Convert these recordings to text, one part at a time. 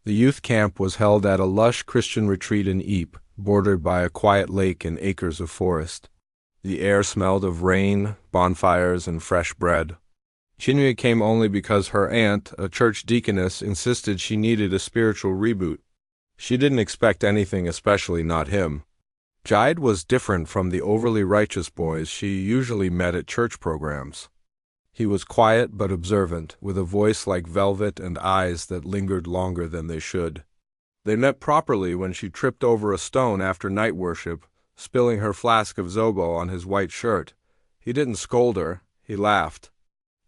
The youth camp was held at a lush Christian retreat in Ypres, bordered by a quiet lake and acres of forest. The air smelled of rain, bonfires, and fresh bread. Chinwe came only because her aunt, a church deaconess, insisted she needed a spiritual reboot. She didn't expect anything, especially not him. Jide was different from the overly righteous boys she usually met at church programs. He was quiet but observant, with a voice like velvet and eyes that lingered longer than they should. They met properly when she tripped over a stone after night worship, spilling her flask of Zobo on his white shirt. He didn't scold her, he laughed.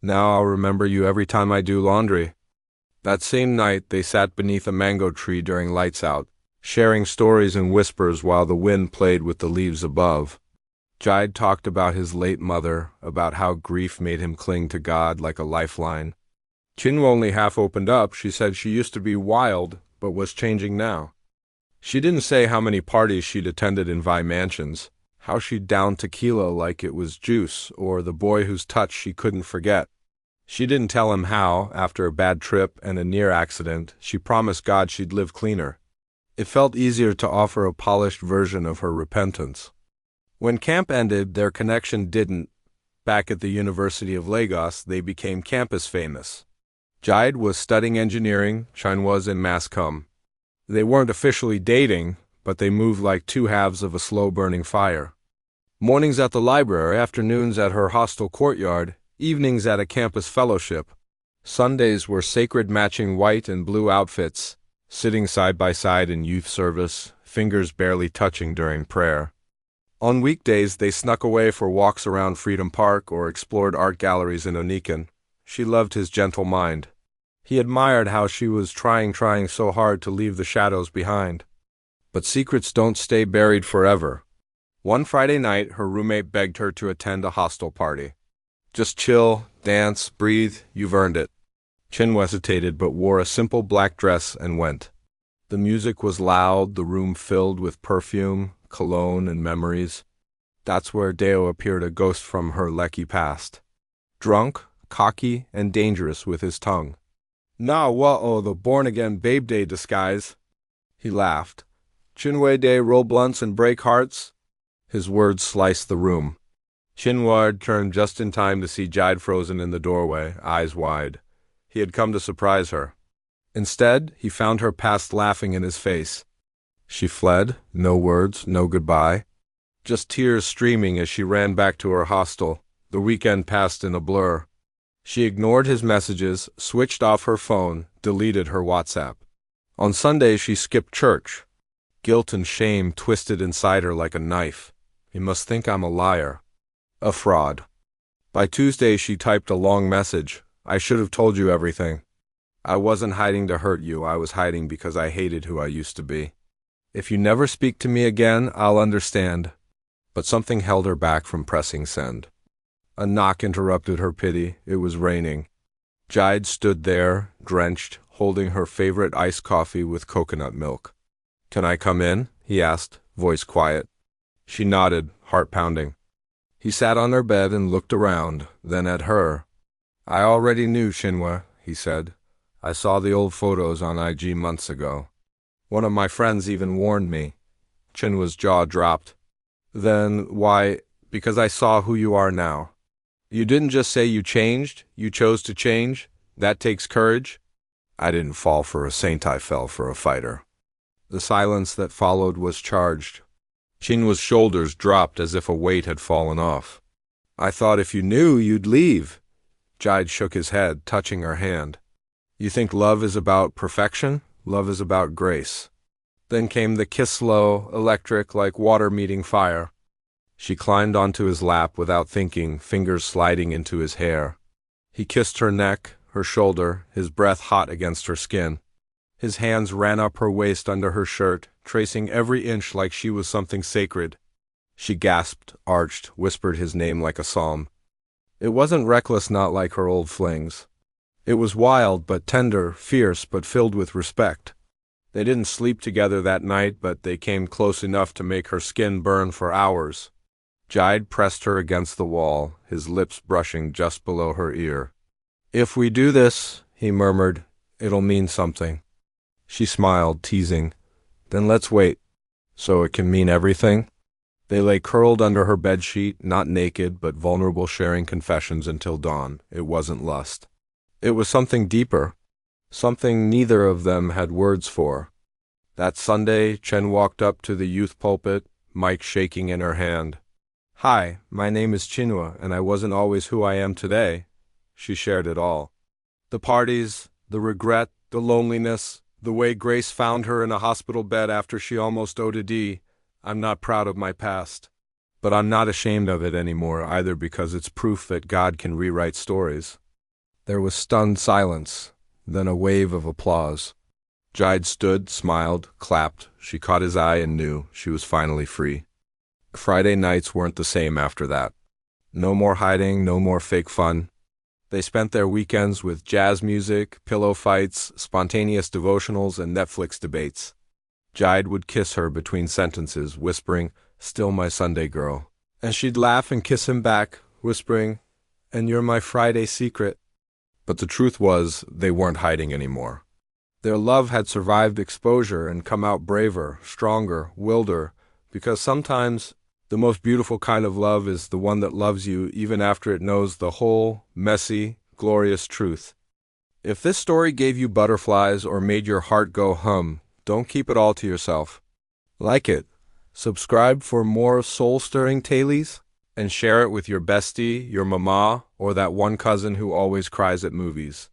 "Now I'll remember you every time I do laundry." That same night they sat beneath a mango tree during lights out, sharing stories in whispers while the wind played with the leaves above. Jide talked about his late mother, about how grief made him cling to God like a lifeline. Chinwe only half opened up. She said she used to be wild, but was changing now. She didn't say how many parties she'd attended in Vi mansions, how she'd downed tequila like it was juice, or the boy whose touch she couldn't forget. She didn't tell him how, after a bad trip and a near accident, she promised God she'd live cleaner. It felt easier to offer a polished version of her repentance. When camp ended, their connection didn't. Back at the University of Lagos, they became campus famous. Jide was studying engineering, Chinwe was in mass comm. They weren't officially dating, but they moved like two halves of a slow-burning fire. Mornings at the library, afternoons at her hostel courtyard, evenings at a campus fellowship. Sundays were sacred, matching white and blue outfits, sitting side by side in youth service, fingers barely touching during prayer. On weekdays, they snuck away for walks around Freedom Park or explored art galleries in Onikan. She loved his gentle mind. He admired how she was trying so hard to leave the shadows behind. But secrets don't stay buried forever. One Friday night, her roommate begged her to attend a hostel party. "Just chill, dance, breathe, you've earned it." Chinwe hesitated but wore a simple black dress and went. The music was loud, the room filled with perfume, cologne, and memories. That's where Deo appeared, a ghost from her Lekki past. Drunk, cocky, and dangerous with his tongue. "Nah, wa'o, the born-again Babe Day disguise." He laughed. "Chinwe Day roll blunts and break hearts." His words sliced the room. Chinwe turned just in time to see Jide frozen in the doorway, eyes wide. He had come to surprise her. Instead, he found her past laughing in his face. She fled, no words, no goodbye. Just tears streaming as she ran back to her hostel. The weekend passed in a blur. She ignored his messages, switched off her phone, deleted her WhatsApp. On Sunday, she skipped church. Guilt and shame twisted inside her like a knife. He must think I'm a liar. A fraud. By Tuesday, she typed a long message. "I should have told you everything. I wasn't hiding to hurt you. I was hiding because I hated who I used to be. If you never speak to me again, I'll understand." But something held her back from pressing send. A knock interrupted her pity. It was raining. Jide stood there, drenched, holding her favorite iced coffee with coconut milk. "Can I come in?" he asked, voice quiet. She nodded, heart pounding. He sat on her bed and looked around, then at her. "I already knew, Chinwe," he said. "I saw the old photos on IG months ago. One of my friends even warned me." Chinwe's jaw dropped. "Then why?" "Because I saw who you are now. You didn't just say you changed, you chose to change. That takes courage." "I didn't fall for a saint, I fell for a fighter." The silence that followed was charged. Chinwe's shoulders dropped as if a weight had fallen off. "I thought if you knew, you'd leave." Jide shook his head, touching her hand. "You think love is about perfection? Love is about grace." Then came the kiss, slow, electric, like water meeting fire. She climbed onto his lap without thinking, fingers sliding into his hair. He kissed her neck, her shoulder, his breath hot against her skin. His hands ran up her waist under her shirt, tracing every inch like she was something sacred. She gasped, arched, whispered his name like a psalm. It wasn't reckless, not like her old flings. It was wild but tender, fierce but filled with respect. They didn't sleep together that night, but they came close enough to make her skin burn for hours. Jide pressed her against the wall, his lips brushing just below her ear. "If we do this," he murmured, "it'll mean something." She smiled, teasing. Then let's wait. So it can mean everything? They lay curled under her bedsheet, not naked, but vulnerable, sharing confessions until dawn. It wasn't lust. It was something deeper, something neither of them had words for. That Sunday, Chen walked up to the youth pulpit, mic shaking in her hand. Hi, my name is Chinwe, and I wasn't always who I am today. She shared it all. The parties, the regret, the loneliness, the way Grace found her in a hospital bed after she almost OD'd. I'm not proud of my past. But I'm not ashamed of it anymore either, because it's proof that God can rewrite stories. There was stunned silence, then a wave of applause. Jide stood, smiled, clapped. She caught his eye and knew she was finally free. Friday nights weren't the same after that. No more hiding, no more fake fun. They spent their weekends with jazz music, pillow fights, spontaneous devotionals, and Netflix debates. Jide would kiss her between sentences, whispering, "Still my Sunday girl." And she'd laugh and kiss him back, whispering, "And you're my Friday secret." But the truth was, they weren't hiding anymore. Their love had survived exposure and come out braver, stronger, wilder, because sometimes the most beautiful kind of love is the one that loves you even after it knows the whole, messy, glorious truth. If this story gave you butterflies or made your heart go hum, don't keep it all to yourself. Like it, subscribe for more soul-stirring tales, and share it with your bestie, your mama, or that one cousin who always cries at movies.